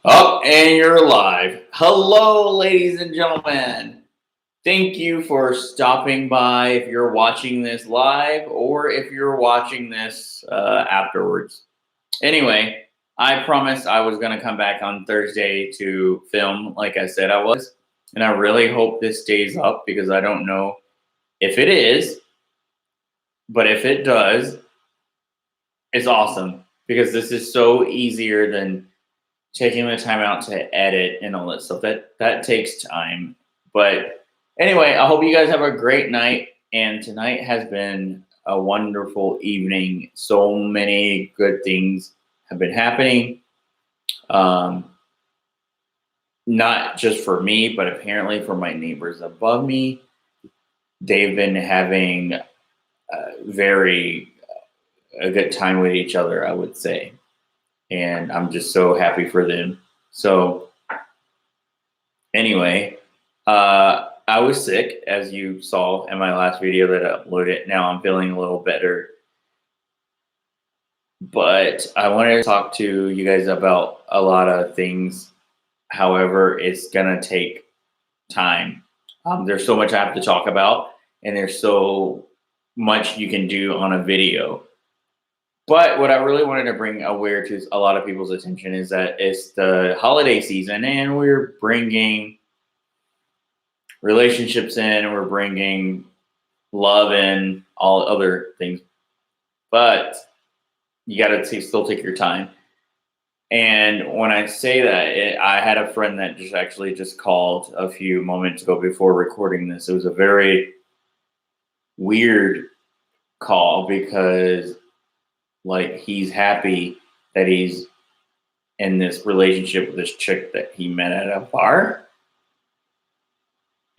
Oh, and you're live. Hello, ladies and gentlemen. Thank you for stopping by if you're watching this live or if you're watching this afterwards. Anyway, I promised I was going to come back on Thursday to film like I said I was. And I really hope this stays up because I don't know if it is, but if it does, it's awesome because this is so easier than taking the time out to edit and all that stuff. That takes time. But anyway, I hope you guys have a great night. And tonight has been a wonderful evening. So many good things have been happening. Um, Not just for me, but apparently for my neighbors above me. They've been having very a good time with each other, I would say. And I'm just so happy for them. So anyway, I was sick, as you saw in my last video that I uploaded. Now I'm feeling a little better. But I wanted to talk to you guys about a lot of things. However, it's going to take time. There's so much I have to talk about, and there's so much you can do on a video. But what I really wanted to bring aware to a lot of people's attention is that it's the holiday season, and we're bringing relationships in, we're bringing love in, all other things. But you got to still take your time. And when I say that, I had a friend that just called a few moments ago before recording this. It was a very weird call because, like, he's happy that he's in this relationship with this chick that he met at a bar.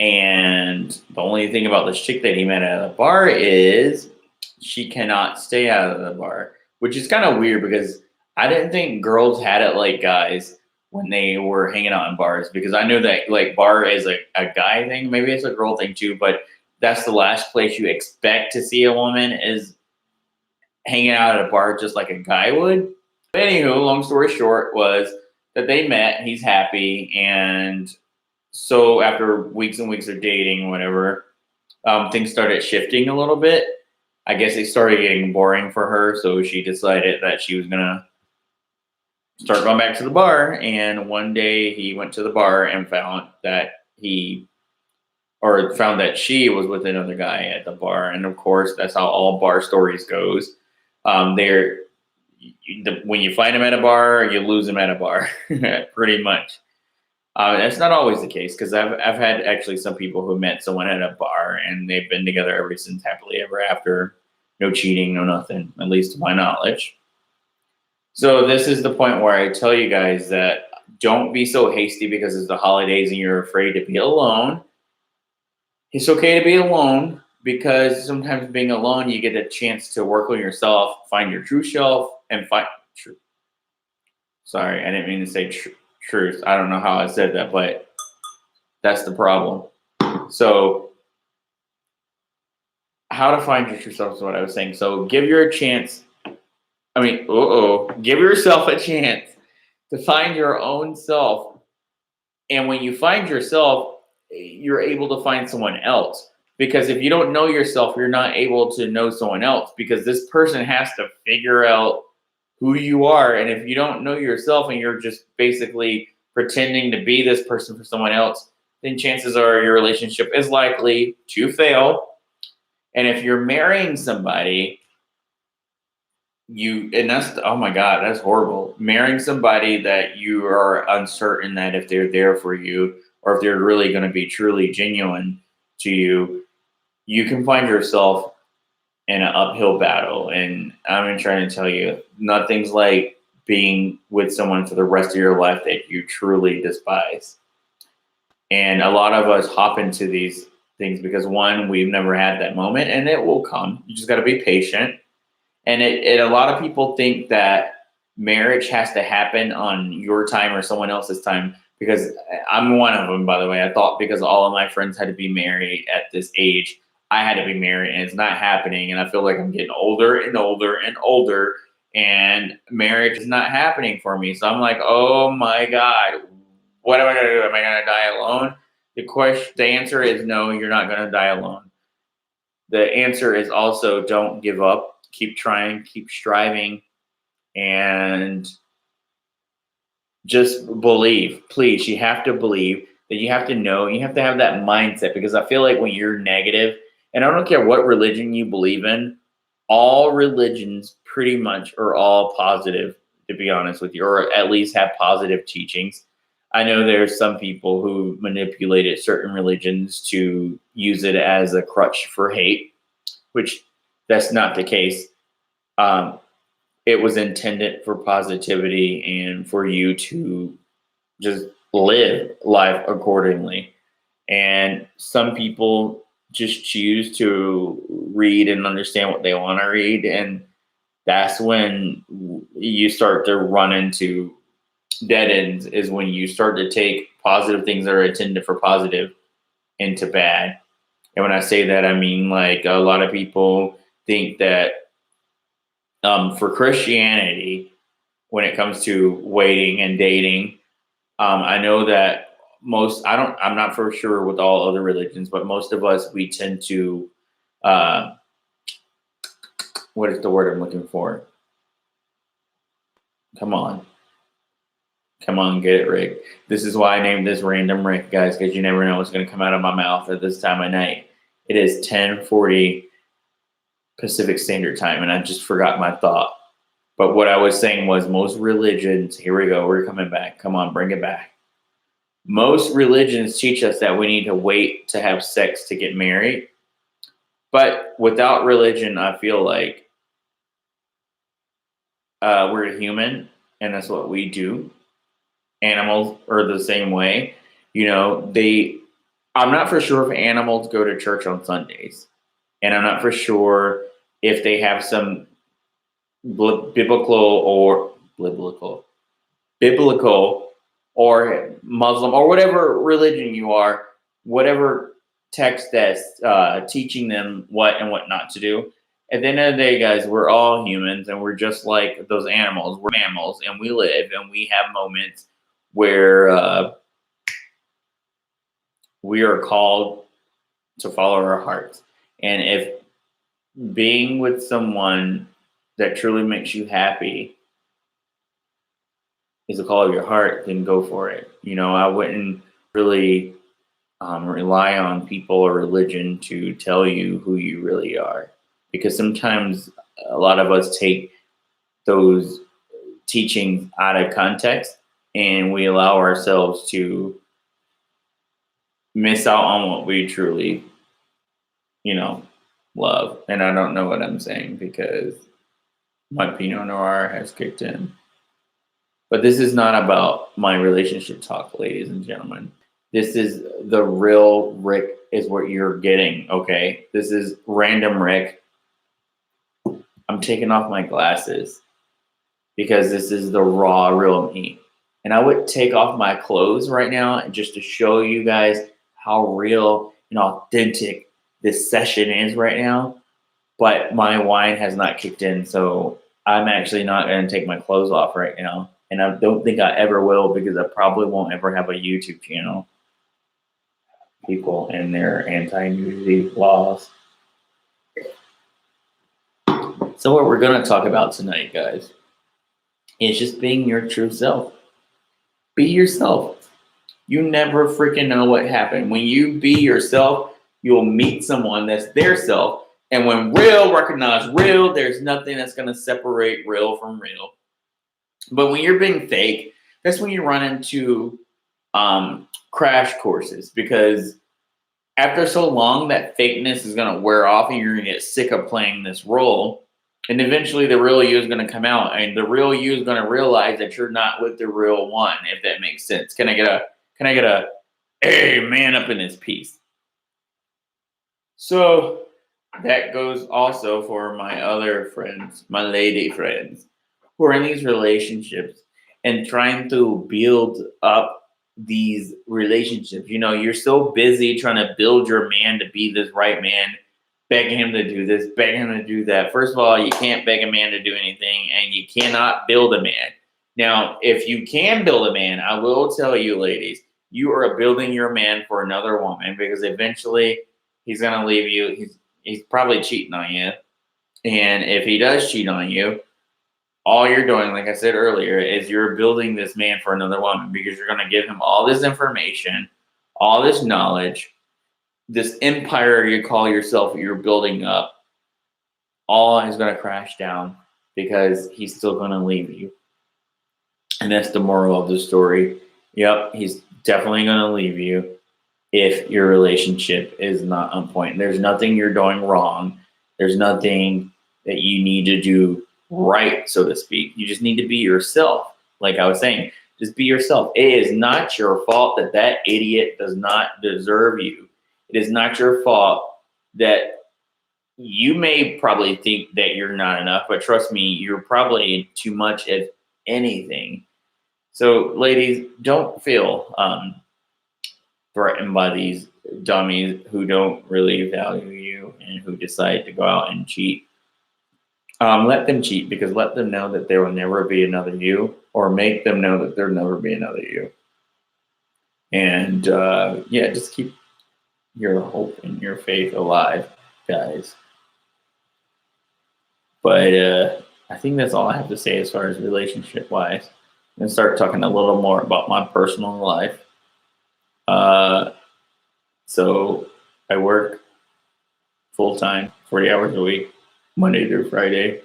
And the only thing about this chick that he met at a bar is she cannot stay out of the bar, which is kind of weird because I didn't think girls had it like guys when they were hanging out in bars, because I know that like bar is a guy thing. Maybe it's a girl thing too, but that's the last place you expect to see a woman is hanging out at a bar just like a guy would. But anywho, long story short was that they met, he's happy, and so after weeks and weeks of dating, whatever, things started shifting a little bit. I guess it started getting boring for her, so she decided that she was gonna start going back to the bar. And one day he went to the bar and found that she was with another guy at the bar. And of course, that's how all bar stories goes. They're when you find them at a bar, you lose them at a bar, pretty much. That's not always the case because I've had actually some people who met someone at a bar and they've been together ever since, happily ever after. No cheating, no nothing, at least to my knowledge. So this is the point where I tell you guys that don't be so hasty because it's the holidays and you're afraid to be alone. It's okay to be alone because sometimes being alone, you get a chance to work on yourself, find your true self, and find truth. Sorry, I didn't mean to say truth. I don't know how I said that, but that's the problem. So how to find your true self is what I was saying. So give your chance. Give yourself a chance to find your own self. And when you find yourself, you're able to find someone else. Because if you don't know yourself, you're not able to know someone else, because this person has to figure out who you are. And if you don't know yourself and you're just basically pretending to be this person for someone else, then chances are your relationship is likely to fail. And if you're marrying somebody, oh my God, that's horrible. Marrying somebody that you are uncertain that if they're there for you or if they're really going to be truly genuine to you, you can find yourself in an uphill battle. And I'm trying to tell you, nothing's like being with someone for the rest of your life that you truly despise. And a lot of us hop into these things because, one, we've never had that moment, and it will come. You just got to be patient. And a lot of people think that marriage has to happen on your time or someone else's time, because I'm one of them, by the way. I thought because all of my friends had to be married at this age, I had to be married, and it's not happening. And I feel like I'm getting older and older and older. and marriage is not happening for me. So I'm like, oh my God, what am I going to do? Am I going to die alone? The answer is no, you're not going to die alone. The answer is also don't give up, keep trying, keep striving, and just believe. Please, you have to believe that you have to know, you have to have that mindset, because I feel like when you're negative, and I don't care what religion you believe in, all religions pretty much are all positive, to be honest with you, or at least have positive teachings. I know there's some people who manipulated certain religions to use it as a crutch for hate, which that's not the case. Um, it was intended for positivity and for you to just live life accordingly. And some people just choose to read and understand what they want to read. And that's when you start to run into dead ends, is when you start to take positive things that are intended for positive into bad. And when I say that, I mean, like, a lot of people think that for Christianity, when it comes to waiting and dating, I know that I'm not for sure with all other religions, but most of us, we tend to, uh, what is the word I'm looking for? Come on. Come on, get it, Rick. This is why I named this Random Rick, guys, because you never know what's going to come out of my mouth at this time of night. It is 10:40 Pacific Standard Time, and I just forgot my thought. But what I was saying was, most religions, here we go, we're coming back. Come on, bring it back. Most religions teach us that we need to wait to have sex to get married. But without religion, I feel like we're a human, and that's what we do. Animals are the same way. I'm not for sure if animals go to church on Sundays. And I'm not for sure if they have some biblical or Muslim or whatever religion you are, whatever text that's teaching them what and what not to do. At the end of the day, guys, we're all humans, and we're just like those animals. We're mammals, and we live, and we have moments where we are called to follow our hearts. And if being with someone that truly makes you happy is a call of your heart, then go for it. I wouldn't really rely on people or religion to tell you who you really are, because sometimes a lot of us take those teachings out of context, and we allow ourselves to miss out on what we truly, love. And I don't know what I'm saying because my Pinot Noir has kicked in. But this is not about my relationship talk, ladies and gentlemen. This is the real Rick is what you're getting, okay? This is Random Rick. I'm taking off my glasses because this is the raw, real me. And I would take off my clothes right now just to show you guys how real and authentic this session is right now. But my wine has not kicked in, so I'm actually not going to take my clothes off right now. And I don't think I ever will, because I probably won't ever have a YouTube channel. People and their anti-nudity laws. So what we're going to talk about tonight, guys, is just being your true self. Be yourself. You never freaking know what happened. When you be yourself, you'll meet someone that's their self. And when real recognize real, there's nothing that's going to separate real from real. But when you're being fake, that's when you run into crash courses, because after so long, that fakeness is going to wear off, and you're going to get sick of playing this role. And eventually the real you is going to come out, and the real you is going to realize that you're not with the real one, if that makes sense. Can I get a hey, man up in this piece? So that goes also for my other friends, my lady friends, who are in these relationships and trying to build up these relationships. You're so busy trying to build your man to be this right man beg him to do this, beg him to do that. First of all, you can't beg a man to do anything, and you cannot build a man. Now, if you can build a man, I will tell you, ladies, you are building your man for another woman, because eventually he's going to leave you. He's probably cheating on you. And if he does cheat on you, all you're doing, like I said earlier, is you're building this man for another woman, because you're going to give him all this information, all this knowledge, this empire you call yourself, you're building up. All is going to crash down because he's still going to leave you. And that's the moral of the story. Yep, he's definitely going to leave you if your relationship is not on point. There's nothing you're doing wrong. There's nothing that you need to do right, so to speak. You just need to be yourself. Like I was saying, just be yourself. It is not your fault that that idiot does not deserve you. It is not your fault that you may probably think that you're not enough, but trust me, you're probably too much of anything. So, ladies, don't feel threatened by these dummies who don't really value you and who decide to go out and cheat. Let them cheat, because let them know that there will never be another you, or make them know that there'll never be another you. And yeah, just keep your hope and your faith alive, guys. But I think that's all I have to say as far as relationship wise. I'm gonna start talking a little more about my personal life. So I work full time, 40 hours a week, Monday through Friday.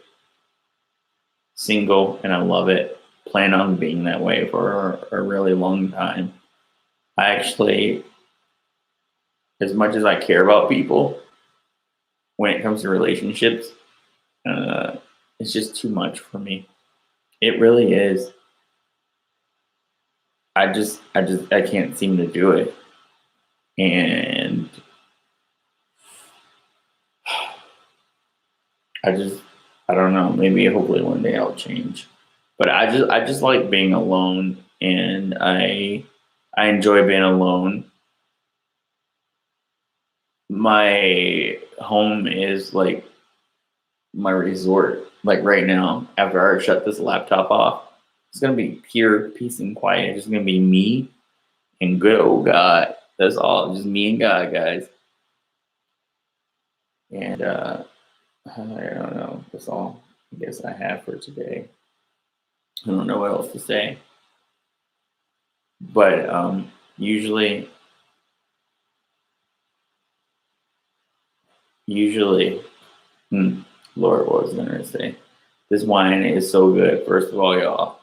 Single, and I love it. Plan on being that way for a really long time. I actually, as much as I care about people, when it comes to relationships, it's just too much for me. It really is. I can't seem to do it. And I don't know, maybe hopefully one day I'll change. But I just like being alone, and I enjoy being alone. My home is like my resort. Like right now, after I shut this laptop off, it's gonna be pure peace and quiet. It's just gonna be me and good old God. That's all. Just me and God, guys. And I don't know. That's all I guess I have for today. I don't know what else to say. But usually, Lord, what was I gonna say? This wine is so good. First of all, y'all.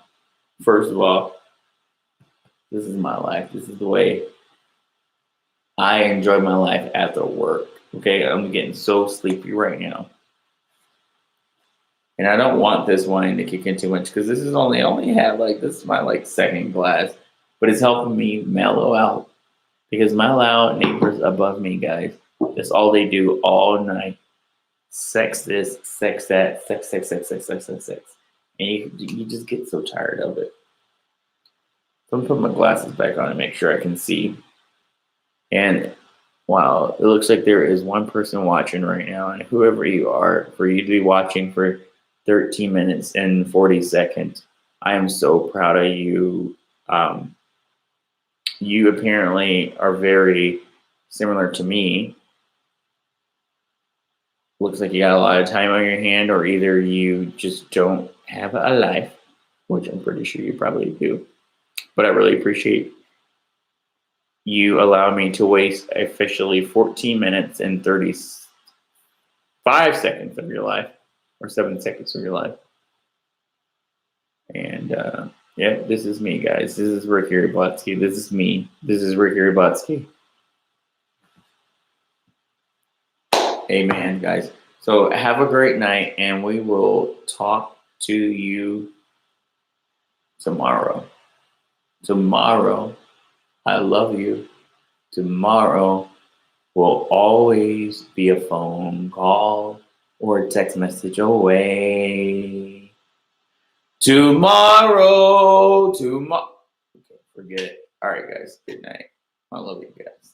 First of all, this is my life. This is the way I enjoy my life after work. Okay, I'm getting so sleepy right now. And I don't want this wine to kick in too much, because this is only had like, this is my like second glass, but it's helping me mellow out, because my loud neighbors above me, guys, that's all they do all night. Sex this, sex that, sex. And you just get so tired of it. So I'm putting my glasses back on to make sure I can see. And wow, it looks like there is one person watching right now. And whoever you are, for you to be watching for 13 minutes and 40 seconds, I am so proud of you. You apparently are very similar to me. Looks like you got a lot of time on your hand, or either you just don't have a life, which I'm pretty sure you probably do. But I really appreciate you allowing me to waste officially 14 minutes and 35 seconds of your life, or 7 seconds of your life. And yeah, this is me, guys. This is Ricky Rybotsky. This is me. This is Ricky Rybotsky. Amen, guys. So have a great night, and we will talk to you tomorrow. Tomorrow, I love you. Tomorrow will always be a phone call or a text message away. Tomorrow. Okay, forget it. All right, guys. Good night. I love you guys.